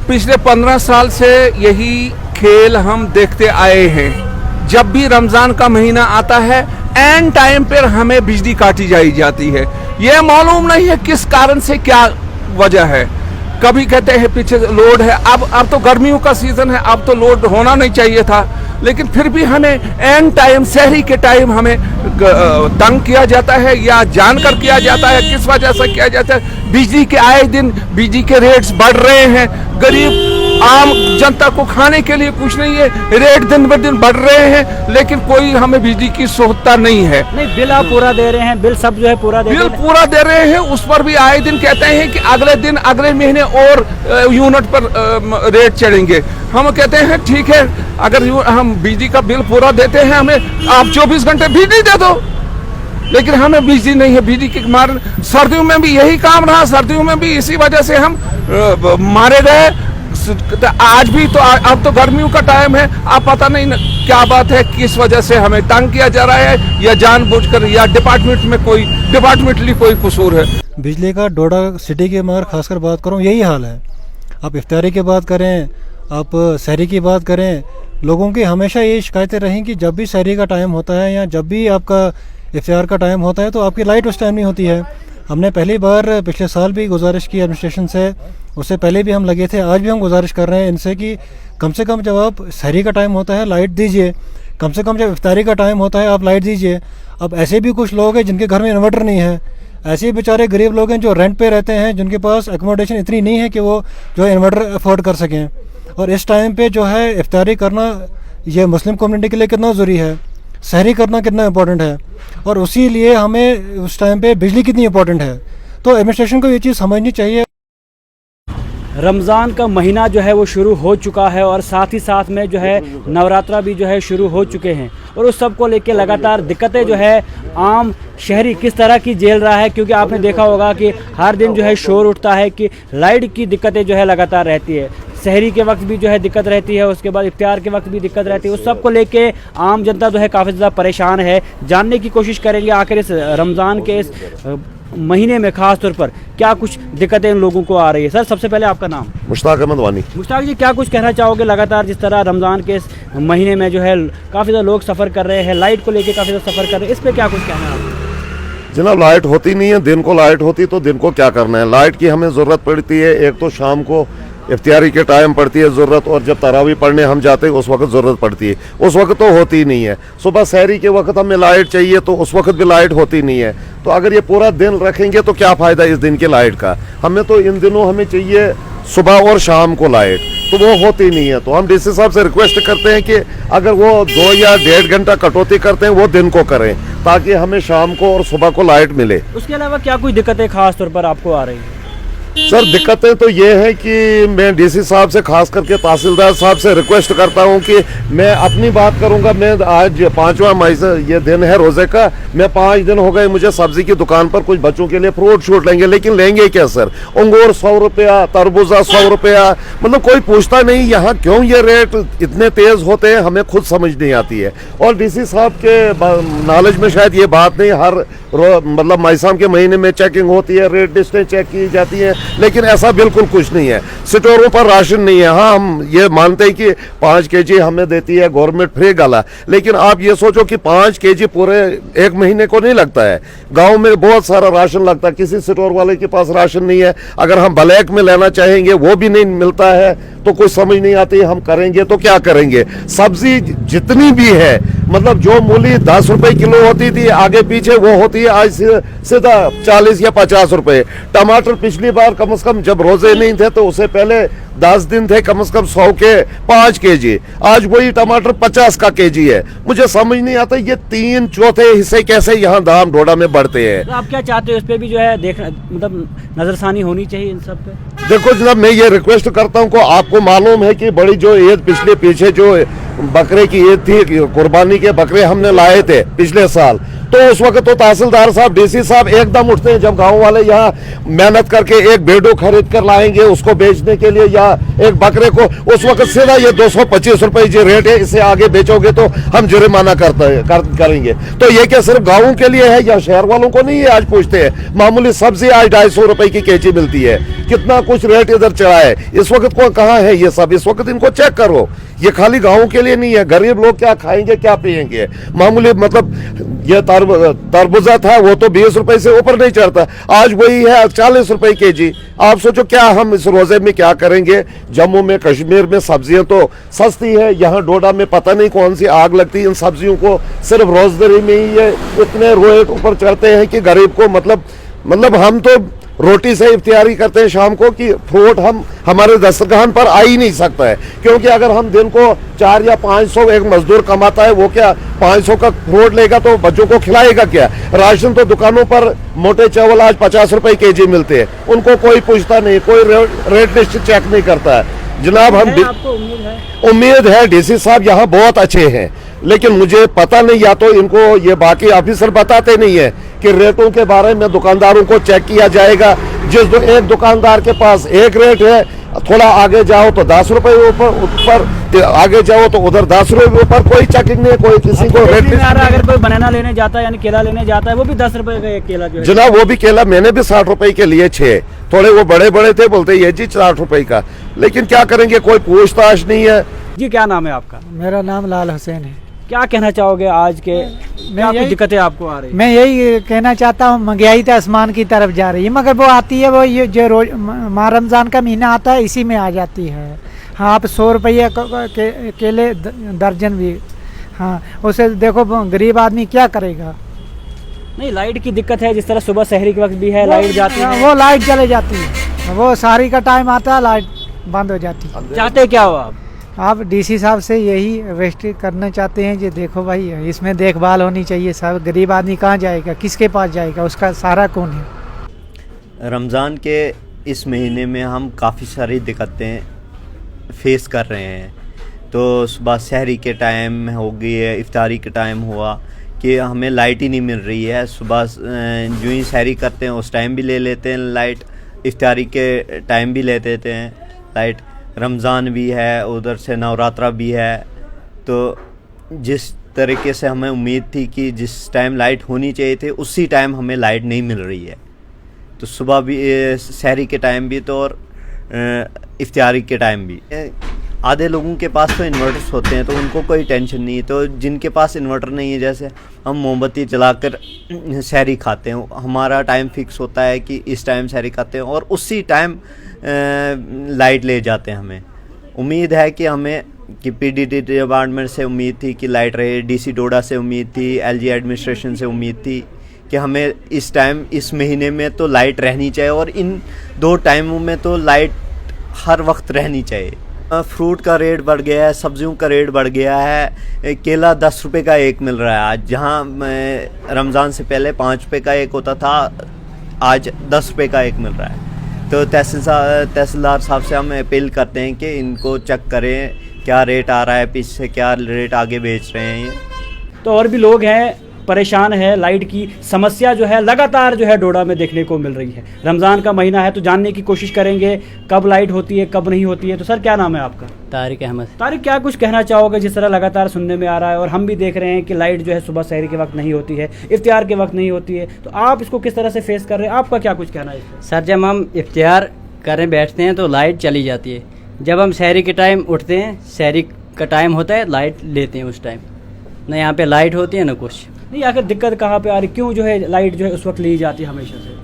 पिछले 15 साल से यही खेल हम देखते आए हैं। जब भी रमज़ान का महीना आता है एंड टाइम पर हमें बिजली काटी जाती है। ये मालूम नहीं है किस कारण से, क्या वजह है। कभी कहते हैं पीछे लोड है, अब तो गर्मियों का सीजन है, अब तो लोड होना नहीं चाहिए था, लेकिन फिर भी हमें एंड टाइम सहरी के टाइम हमें तंग किया जाता है या जानकर किया जाता है। किस वजह से किया जाता है? बिजली के आए दिन बिजली के रेट्स बढ़ रहे हैं, गरीब आम जनता को खाने के लिए कुछ नहीं है, रेट दिन ब दिन बढ़ रहे हैं, लेकिन कोई हमें बिजली की सोचता नहीं है। नहीं, बिल आप पूरा दे रहे हैं, बिल सब जो है पूरा दे रहे हैं, बिल पूरा दे रहे हैं, उस पर भी आए दिन कहते हैं कि अगले दिन अगले महीने और यूनिट पर रेट चढ़ेंगे। हम कहते हैं ठीक है, अगर हम बिजली का बिल पूरा देते हैं, हमें आप 24 घंटे बिजली दे दो, लेकिन हमें बिजली नहीं है। बिजली के मार सर्दियों में भी यही काम रहा, सर्दियों में भी इसी वजह से हम मारे गए। आज भी तो अब तो गर्मियों का टाइम है, आप पता नहीं क्या बात है, किस वजह से हमें तंग किया जा रहा है, या जानबूझकर या डिपार्टमेंटली कोई कसूर है। बिजली का डोडा सिटी के मगर खासकर बात करूँ यही हाल है। आप इफ्तारी की बात करें, आप सहरी की बात करें, लोगों की हमेशा ये शिकायतें रहीं कि जब भी सहरी का टाइम होता है या जब भी आपका इफ्तार का टाइम होता है तो आपकी लाइट उस टाइम नहीं होती है। हमने पहली बार पिछले साल भी गुजारिश की एडमिनिस्ट्रेशन से, उससे पहले भी हम लगे थे, आज भी हम गुजारिश कर रहे हैं इनसे कि कम से कम जब आप सहरी का टाइम होता है लाइट दीजिए, कम से कम जब इफ्तारी का टाइम होता है आप लाइट दीजिए। अब ऐसे भी कुछ लोग हैं जिनके घर में इन्वर्टर नहीं है, ऐसे बेचारे गरीब लोग हैं जो रेंट पे रहते हैं, जिनके पास एकोमोडेशन इतनी नहीं है कि वो जो है इन्वर्टर अफोर्ड कर सकें। और इस टाइम पे जो है इफ्तारी करना ये मुस्लिम कम्युनिटी के लिए कितना ज़रूरी है, सहरी करना कितना इम्पोर्टेंट है, और उसी लिए हमें उस टाइम पे बिजली कितनी इम्पोर्टेंट है। तो एडमिनिस्ट्रेशन को ये चीज़ समझनी चाहिए। रमज़ान का महीना जो है वो शुरू हो चुका है और साथ ही साथ में जो है नवरात्रा भी जो है शुरू हो चुके हैं, और उस सब को लेके लगातार दिक्कतें जो है आम शहरी किस तरह की झेल रहा है। क्योंकि आपने देखा होगा कि हर दिन जो है शोर उठता है कि लाइट की दिक्कतें जो है लगातार रहती है, सहरी के वक्त भी जो है दिक्कत रहती है, उसके बाद इफ्तार के वक्त भी दिक्कत रहती है। उस सब को लेके आम जनता जो है काफ़ी ज़्यादा परेशान है। जानने की कोशिश करेंगे आखिर इस रमज़ान के इस महीने में खास तौर पर क्या कुछ दिक्कतें इन लोगों को आ रही है। सर, सबसे पहले आपका नाम? मुश्ताक अहमद वानी। मुश्ताक जी, क्या कुछ कहना चाहोगे? लगातार जिस तरह रमज़ान के इस महीने में जो है काफ़ी ज़्यादा लोग सफ़र कर रहे हैं, लाइट को लेके काफ़ी ज़्यादा सफ़र कर रहे हैं, इस पर क्या कुछ कहना है आपको? जनाब, लाइट होती नहीं है, दिन को लाइट होती तो दिन को क्या करना है। लाइट की हमें ज़रूरत पड़ती है, एक तो शाम को इफ्तियारी के टाइम पड़ती है ज़रूरत, और जब तरावी पढ़ने हम जाते हैं उस वक्त ज़रूरत पड़ती है, उस वक्त तो होती ही नहीं है। सुबह सहरी के वक्त हमें लाइट चाहिए तो उस वक्त भी लाइट होती नहीं है। तो अगर ये पूरा दिन रखेंगे तो क्या फ़ायदा इस दिन की लाइट का। हमें तो इन दिनों हमें चाहिए सुबह और शाम को लाइट, तो वो होती नहीं है। तो हम डीसी साहब से रिक्वेस्ट करते हैं कि अगर वो 2 या 1.5 घंटा कटौती करते हैं वो दिन को करें, ताकि हमें शाम को और सुबह को लाइट मिले। उसके अलावा क्या कोई दिक्कतें खास तौर पर आपको आ रही है? सर, दिक्कतें तो ये है कि मैं डीसी साहब से, खास करके तहसीलदार साहब से रिक्वेस्ट करता हूं कि मैं अपनी बात करूंगा। मैं आज 5वां मई से ये दिन है रोजे का, मैं 5 दिन हो गए मुझे सब्जी की दुकान पर कुछ बच्चों के लिए फ्रूट शूट लेंगे, लेकिन लेंगे क्या सर? अंगूर 100 रुपया, तरबूजा 100 रुपया, मतलब कोई पूछता नहीं यहाँ क्यों ये रेट इतने तेज होते हैं, हमें खुद समझ नहीं आती है। और डीसी साहब के नॉलेज में शायद ये बात नहीं, हर मतलब मईसाम के महीने में चेकिंग होती है, रेट लिस्टें चेक की जाती हैं, लेकिन ऐसा बिल्कुल कुछ नहीं है। स्टोरों पर राशन नहीं है। हाँ, हम ये मानते हैं कि 5 केजी हमें देती है गवर्नमेंट फ्री गला, लेकिन आप ये सोचो कि 5 केजी पूरे 1 महीने को नहीं लगता है। गांव में बहुत सारा राशन लगता है, किसी स्टोर वाले के पास राशन नहीं है। अगर हम ब्लैक में लेना चाहेंगे वो भी नहीं मिलता है, तो कुछ समझ नहीं आती हम करेंगे तो क्या करेंगे। सब्जी जितनी भी है, मतलब जो मूली 10 रुपए किलो होती थी आगे पीछे, वो होती है आज सीधा 40 या 50 रुपए। टमाटर पिछली बार कम से कम जब रोजे नहीं थे तो उससे पहले 10 दिन थे, कम से कम 100 के 5 केजी, आज वही टमाटर 50 का केजी है। मुझे समझ नहीं आता ये 3/4 हिस्से कैसे यहाँ दाम डोडा में बढ़ते हैं। तो आप क्या चाहते हो, इस पे भी जो है देखना, मतलब नजरसानी होनी चाहिए इन सब पे? देखो जनाब, मैं ये रिक्वेस्ट करता हूँ को आपको मालूम है कि बड़ी जो ईद पीछे जो बकरे की ईद थी, कुर्बानी के बकरे हमने लाए थे पिछले साल, तो उस वक्त तो तहसीलदार साहब, डीसी साहब एकदम उठते हैं जब गांव वाले यहाँ मेहनत करके एक भेड़ू खरीद कर लाएंगे उसको बेचने के लिए या एक बकरे को, उस वक्त सीधा ये 225 रुपए जो रेट है इससे आगे बेचोगे तो हम जुर्माना करेंगे। तो ये क्या सिर्फ गाँव के लिए है या शहर वालों को नहीं है? आज पूछते हैं मामूली सब्जी आज 250 रुपए की केजी मिलती है, कितना कुछ रेट इधर चढ़ा है। इस वक्त को कहाँ है ये सब? इस वक्त इनको चेक करो, ये खाली गाँव के लिए नहीं है। गरीब लोग क्या खाएंगे क्या पिएंगे? मामूली मतलब ये तरबूजा था वो तो 20 रुपए से ऊपर नहीं चढ़ता, आज वही है 40 रुपए केजी। आप सोचो क्या हम इस रोजे में क्या करेंगे? जम्मू में कश्मीर में सब्जियां तो सस्ती है, यहाँ डोडा में पता नहीं कौन सी आग लगती है इन सब्जियों को। सिर्फ रोजगारी में ही ये इतने रेट ऊपर चढ़ते हैं कि गरीब को मतलब हम तो रोटी से इफ्तियारी करते हैं शाम को कि फ्रूट हम हमारे दस्तरखान पर आ ही नहीं सकता है, क्योंकि अगर हम दिन को 4 या 500 एक मजदूर कमाता है, वो क्या 500 का फ्रूट लेगा तो बच्चों को खिलाएगा क्या? राशन तो दुकानों पर मोटे चावल आज 50 रुपए केजी मिलते हैं, उनको कोई पूछता नहीं, कोई रेट लिस्ट चेक नहीं करता है। जनाब हम आपको उम्मीद है डीसी साहब यहाँ बहुत अच्छे हैं, लेकिन मुझे पता नहीं या तो इनको ये बाकी ऑफिसर बताते नहीं है कि रेटों के बारे में दुकानदारों को चेक किया जाएगा। एक दुकानदार के पास एक रेट है, थोड़ा आगे जाओ तो 10 रुपए ऊपर आगे जाओ तो उधर 10 रुपए ऊपर, कोई चेकिंग नहीं, कोई किसी को रेट नहीं। अगर कोई बनाना लेने जाता है यानी केला लेने जाता है वो भी 10 रुपए का एक केला जो है। जनाब वो भी केला मैंने भी 60 रुपए के लिए 6, थोड़े वो बड़े बड़े थे, बोलते ये जी 60 रुपए का, लेकिन क्या करेंगे, कोई पूछताछ नहीं है। जी क्या नाम है आपका? मेरा नाम लाल हुसैन है। क्या कहना चाहोगे आज के क्या कुछ दिक्कतें आपको आ रही है? मैं यही कहना चाहता हूँ, महंगाई तो आसमान की तरफ जा रही है, मगर वो आती है वो ये जो रोज माह रमज़ान का महीना आता है इसी में आ जाती है। हाँ आप 100 रुपये केले दर्जन भी, हाँ उसे देखो गरीब आदमी क्या करेगा। नहीं लाइट की दिक्कत है, जिस तरह सुबह शहरी के वक्त भी है लाइट जाती है, वो लाइट चले जाती है, वो सारी का टाइम आता है लाइट बंद हो जाती है। चाहते क्या हो आप डीसी साहब से यही रिक्वेस्ट करना चाहते हैं कि देखो भाई इसमें देखभाल होनी चाहिए। सब गरीब आदमी कहाँ जाएगा, किसके पास जाएगा, उसका सहारा कौन है? रमज़ान के इस महीने में हम काफ़ी सारी दिक्कतें फेस कर रहे हैं। तो सुबह सहरी के टाइम हो गई है, इफ्तारी के टाइम हुआ कि हमें लाइट ही नहीं मिल रही है। सुबह जो ही सहरी करते हैं उस टाइम भी ले लेते हैं लाइट, इफ्तारी के टाइम भी ले देते हैं लाइट। रमज़ान भी है, उधर से नवरात्रा भी है, तो जिस तरीके से हमें उम्मीद थी कि जिस टाइम लाइट होनी चाहिए थी उसी टाइम हमें लाइट नहीं मिल रही है। तो सुबह भी सहरी के टाइम भी तो और इफ्तारी के टाइम भी। आधे लोगों के पास तो इन्वर्टर्स होते हैं तो उनको कोई टेंशन नहीं है, तो जिनके पास इन्वर्टर नहीं है जैसे हम मोमबत्ती जलाकर सहरी खाते हैं, हमारा टाइम फिक्स होता है कि इस टाइम सहरी खाते हैं और उसी टाइम लाइट ले जाते हैं। हमें उम्मीद है कि हमें कि पीडीडी डिपार्टमेंट से उम्मीद थी कि लाइट रहे, डीसी डोडा से उम्मीद थी, एलजी एडमिनिस्ट्रेशन से उम्मीद थी कि हमें इस टाइम इस महीने में तो लाइट रहनी चाहिए और इन 2 टाइमों में तो लाइट हर वक्त रहनी चाहिए। फ्रूट का रेट बढ़ गया है, सब्जियों का रेट बढ़ गया है, केला 10 रुपये का एक मिल रहा है आज, जहाँ रमज़ान से पहले 5 रुपये का एक होता था, आज 10 रुपये का एक मिल रहा है। तो तहसीलदार साहब से हम अपील करते हैं कि इनको चेक करें क्या रेट आ रहा है, पीछे क्या रेट आगे बेच रहे हैं ये। तो और भी लोग हैं परेशान है, लाइट की समस्या जो है लगातार जो है डोडा में देखने को मिल रही है। रमज़ान का महीना है तो जानने की कोशिश करेंगे कब लाइट होती है कब नहीं होती है। तो सर क्या नाम है आपका? तारिक अहमद। तारिक क्या कुछ कहना चाहोगे, जिस तरह लगातार सुनने में आ रहा है और हम भी देख रहे हैं कि लाइट जो है सुबह सहरी के वक्त नहीं होती है, इफ्तियार के वक्त नहीं होती है, तो आप इसको किस तरह से फेस कर रहे हैं, आपका क्या कुछ कहना है? सर जब हम इफ्तियार करने बैठते हैं तो लाइट चली जाती है, जब हम सहरी के टाइम उठते हैं सहरी का टाइम होता है लाइट लेते हैं, उस टाइम ना यहाँ पे लाइट होती है ना कुछ। नहीं आखिर दिक्कत कहाँ पे आ रही, क्यों जो है लाइट जो है उस वक्त ली जाती है हमेशा से?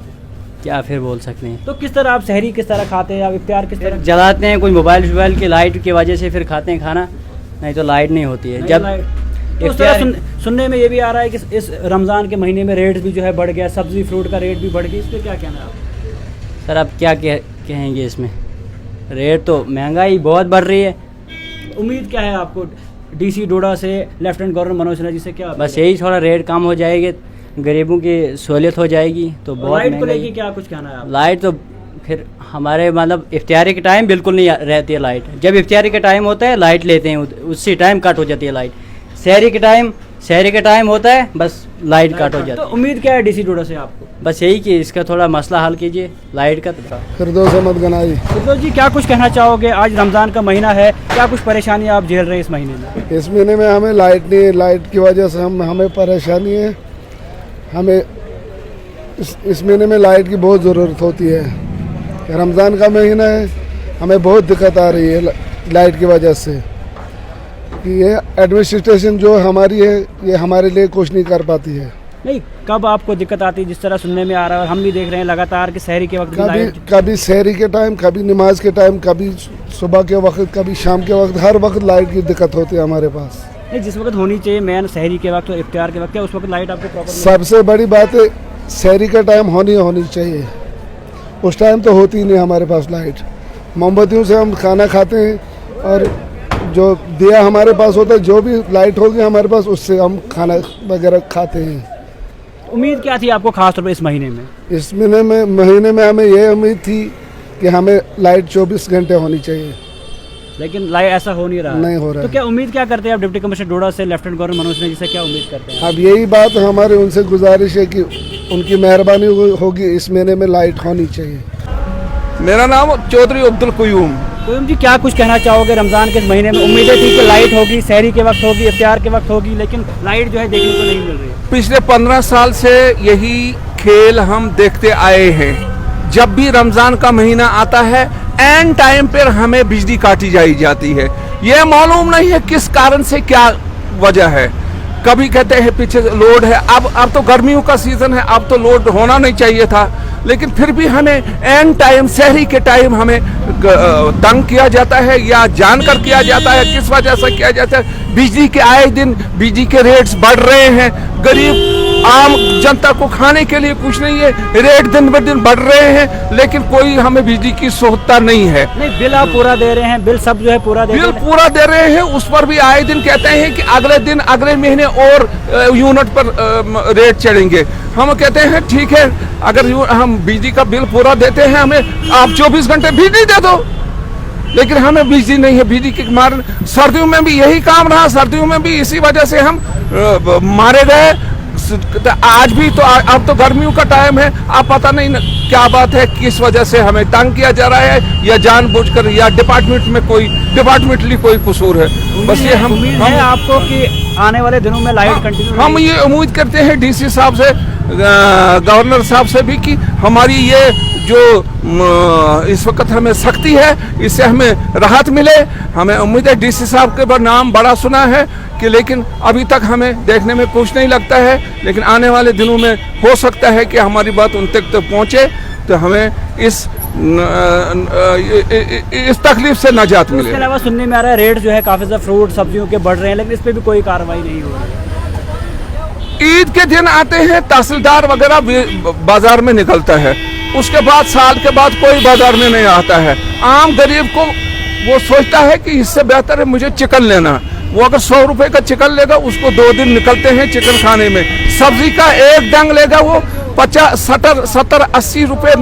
क्या फिर बोल सकते हैं। तो किस तरह आप सहरी किस तरह खाते हैं, आप इफ्तियार किस तरह जलाते हैं, कोई मोबाइल की लाइट की वजह से फिर खाते हैं खाना, नहीं तो लाइट नहीं होती है। जब तो उस तरह सुनने में ये भी आ रहा है कि इस रमज़ान के महीने में रेट भी जो है बढ़ गया, सब्जी फ्रूट का रेट भी बढ़ गया, इस पर क्या कहना है आप? सर अब क्या कहेंगे इसमें, रेट तो महंगाई बहुत बढ़ रही है। उम्मीद क्या है आपको डीसी डोडा से, लेफ्टिनेंट गवर्नर मनोज सिन्हा जी से? क्या बस यही थोड़ा रेट कम हो जाएगी, गरीबों की सहूलियत हो जाएगी तो बहुत। लाइट को लेके क्या कुछ कहना है आप? लाइट तो फिर हमारे मतलब इफ्तियारी के टाइम बिल्कुल नहीं रहती है लाइट, जब इफ्तियारी का टाइम होता है लाइट लेते हैं उसी टाइम कट हो जाती है लाइट। सहरी के टाइम शहरी का टाइम होता है बस लाइट काट हो जाती तो है। उम्मीद क्या है डीसी डोडा से आपको? बस यही कि इसका थोड़ा मसला हल कीजिए लाइट का। फिरदौस अहमद गनाई। फिरदौस जी, क्या कुछ कहना चाहोगे? आज रमज़ान का महीना है, क्या कुछ परेशानी आप झेल रहे हैं इस महीने में? इस महीने में हमें लाइट नहीं है, लाइट की वजह से हमें परेशानी है। हमें इस महीने में लाइट की बहुत ज़रूरत होती है। रमज़ान का महीना है, हमें बहुत दिक्कत आ रही है लाइट की वजह से कि ये एडमिनिस्ट्रेशन जो हमारी है ये हमारे लिए कुछ नहीं कर पाती है। नहीं, कब आपको दिक्कत आती है? जिस तरह सुनने में आ रहा है और हम भी देख रहे हैं लगातार कि शहरी के वक्त भी लाइट कभी शहरी के टाइम, कभी नमाज के टाइम, कभी सुबह के वक्त, कभी शाम के वक्त, हर वक्त लाइट की दिक्कत होती है हमारे पास। नहीं, जिस वक्त होनी चाहिए मेन शहरी के वक्त और इफ्तार के वक्त, क्या उस वक्त लाइट आपको प्रॉपर? सबसे बड़ी बात है शहरी का टाइम होनी चाहिए, उस टाइम तो होती ही नहीं हमारे पास लाइट। मोमबत्तियों से हम खाना खाते हैं और जो दिया हमारे पास होता है, जो भी लाइट होगी हमारे पास, उससे हम खाना वगैरह खाते हैं। उम्मीद क्या थी आपको खास तौर पर इस महीने में? इस महीने में हमें ये उम्मीद थी कि हमें लाइट 24 घंटे होनी चाहिए, लेकिन लाइट ऐसा हो नहीं रहा। नहीं हो रहा तो है। क्या उम्मीद क्या करते हैं आप डिप्टी कमिश्नर डोडा से, लेफ्टिनेंट गवर्नर मनोज ने, जिसे क्या उम्मीद करते हैं? अब यही बात हमारे उनसे गुजारिश है कि उनकी मेहरबानी होगी, इस महीने में लाइट होनी चाहिए। मेरा नाम चौधरी अब्दुल कुयूम। कोयम जी, क्या कुछ कहना चाहोगे? रमज़ान के इस महीने में उम्मीदें थी कि लाइट होगी, शहरी के वक्त होगी, इफ्तार के वक्त होगी, लेकिन लाइट जो है देखने को नहीं मिल रही है। पिछले 15 साल से यही खेल हम देखते आए हैं। जब भी रमजान का महीना आता है एन टाइम पर हमें बिजली काटी जाती है। ये मालूम नहीं है किस कारण से, क्या वजह है। कभी कहते हैं पीछे लोड है, अब तो गर्मियों का सीजन है, अब तो लोड होना नहीं चाहिए था, लेकिन फिर भी हमें एन टाइम, शहरी के टाइम हमें तंग किया जाता है या जानकर किया जाता है। किस वजह से किया जाता है? बिजली के आए दिन बिजली के रेट्स बढ़ रहे हैं, गरीब आम जनता को खाने के लिए कुछ नहीं है, रेट दिन ब दिन बढ़ रहे हैं, लेकिन कोई हमें बिजली की सोचता नहीं है। नहीं, बिल आप पूरा दे रहे हैं, बिल सब जो है पूरा बिल पूरा दे रहे हैं, उस पर भी आए दिन कहते हैं कि अगले दिन, अगले महीने और यूनिट पर रेट चढ़ेंगे। हम कहते हैं ठीक है, अगर हम बिजली का बिल पूरा देते हैं, हमें आप 24 घंटे बिजली दे दो, लेकिन हमें बिजली नहीं है। बिजली के मार सर्दियों में भी यही काम रहा, सर्दियों में भी इसी वजह से हम मारे गए। आज भी तो, अब तो गर्मियों का टाइम है, अब पता नहीं क्या बात है, किस वजह से हमें तंग किया जा रहा है, या जानबूझकर, या डिपार्टमेंटली कोई कसूर है। बस ये हम है आपको कि आने वाले दिनों में लाइट कंटिन्यू? हम ये उम्मीद करते हैं डीसी साहब से, गवर्नर साहब से भी, कि हमारी ये जो इस वक्त हमें सख्ती है, इससे हमें राहत मिले। हमें उम्मीद है, डीसी साहब के नाम बड़ा सुना है कि, लेकिन अभी तक हमें देखने में कुछ नहीं लगता है, लेकिन आने वाले दिनों में हो सकता है कि हमारी बात उन तक पहुंचे, तो हमें इस तकलीफ से निजात मिले। इसके अलावा सुनने में आ रहा है रेट जो है काफ़ी ज़्यादा फ्रूट सब्जियों के बढ़ रहे हैं, लेकिन इस पर भी कोई कार्रवाई नहीं हो रही है। ईद के दिन आते हैं, तहसीलदार वगैरह बाजार में निकलता है, उसके बाद साल के बाद कोई बाजार में नहीं आता है। आम गरीब को वो सोचता है कि इससे बेहतर है मुझे चिकन लेना। वो अगर 100 रुपए का चिकन लेगा, उसको 2 दिन निकलते हैं चिकन खाने में। सब्जी का एक डंग लेगा, वो 50, 70, 80 रुपए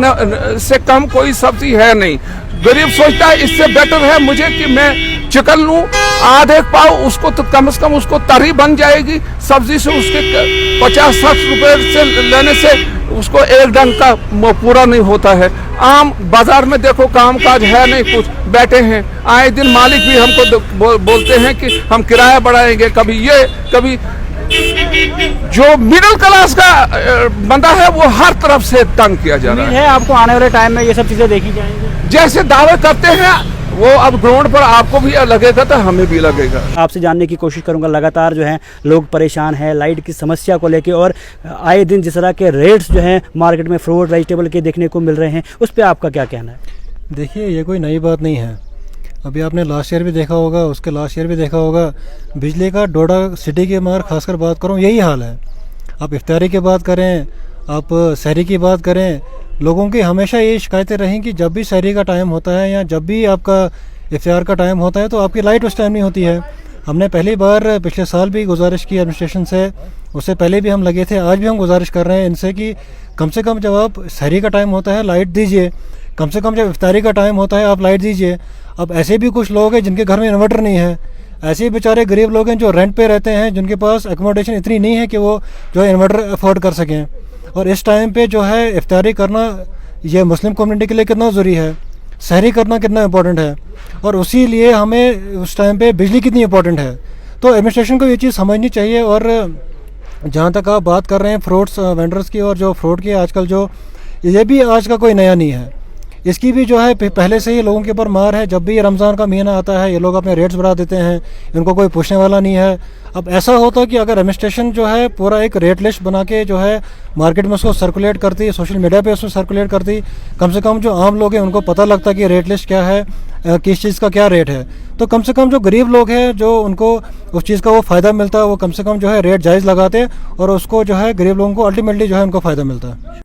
से कम कोई सब्जी है नहीं। गरीब सोचता है इससे बेटर है मुझे कि मैं चिकन लूं, आधे पाव, उसको तो कम से कम उसको तरी बन जाएगी। सब्जी से उसके 50-60 रुपए से लेने से उसको एक डंग का पूरा नहीं होता है। आम बाजार में देखो, काम काज है नहीं, कुछ बैठे हैं। आए दिन मालिक भी हमको बोलते हैं कि हम किराया बढ़ाएंगे, कभी ये, कभी जो मिडिल क्लास का बंदा है वो हर तरफ से तंग किया जा रहा है। आपको आने वाले टाइम में ये सब चीजें देखी जाएंगी? जैसे दावे करते हैं वो अब ग्राउंड पर आपको भी लगेगा तो हमें भी लगेगा। आपसे जानने की कोशिश करूंगा, लगातार जो है लोग परेशान हैं लाइट की समस्या को लेके, और आए दिन जिस तरह के रेट्स जो हैं मार्केट में फ्रूट वेजिटेबल के देखने को मिल रहे हैं, उस पर आपका क्या कहना है? देखिए, ये कोई नई बात नहीं है। अभी आपने लास्ट ईयर भी देखा होगा, उसके लास्ट ईयर भी देखा होगा, बिजली का डोडा सिटी के मगर खासकर बात करूँ यही हाल है। आप इफ्तारी की बात करें, आप शहरी की बात करें, लोगों की हमेशा ये शिकायतें रहीं कि जब भी शहरी का टाइम होता है या जब भी आपका इफ्तार का टाइम होता है तो आपकी लाइट उस टाइम नहीं होती है। हमने पहली बार पिछले साल भी गुजारिश की एडमिनिस्ट्रेशन से, उससे पहले भी हम लगे थे, आज भी हम गुजारिश कर रहे हैं इनसे कि कम से कम जब आप शहरी का टाइम होता है लाइट दीजिए, कम से कम जब इफ्तारी का टाइम होता है आप लाइट दीजिए। अब ऐसे भी कुछ लोग हैं जिनके घर में इन्वर्टर नहीं है, ऐसे ही बेचारे गरीब लोग हैं जो रेंट पे रहते हैं, जिनके पास एकोमोडेशन इतनी नहीं है कि वो जो है इन्वर्टर अफोर्ड कर सकें। और इस टाइम पे जो है इफ्तारी करना ये मुस्लिम कम्युनिटी के लिए कितना ज़रूरी है, सहरी करना कितना इंपॉर्टेंट है, और उसी लिए हमें उस टाइम पे बिजली कितनी इंपॉर्टेंट है। तो एडमिनिस्ट्रेशन को ये चीज़ समझनी चाहिए। और जहाँ तक आप बात कर रहे हैं फ्रूट्स वेंडर्स की और जो फ्रूट की, आजकल जो ये भी आज का कोई नया नहीं है, इसकी भी जो है पहले से ही लोगों के ऊपर मार है। जब भी रमज़ान का महीना आता है ये लोग अपने रेट्स बढ़ा देते हैं, इनको कोई पूछने वाला नहीं है। अब ऐसा होता कि अगर एडमिनिस्ट्रेशन जो है पूरा एक रेट लिस्ट बना के जो है मार्केट में उसको सर्कुलेट करती, सोशल मीडिया पे उसको सर्कुलेट करती, कम से कम जो आम लोग हैं उनको पता लगता कि रेट लिस्ट क्या है, किस चीज़ का क्या रेट है, तो कम से कम जो गरीब लोग हैं जो उनको उस चीज़ का वो फ़ायदा मिलता है, वो कम से कम जो है रेट जायज़ लगाते और उसको जो है गरीब लोगों को अल्टीमेटली जो है उनको फ़ायदा मिलता है।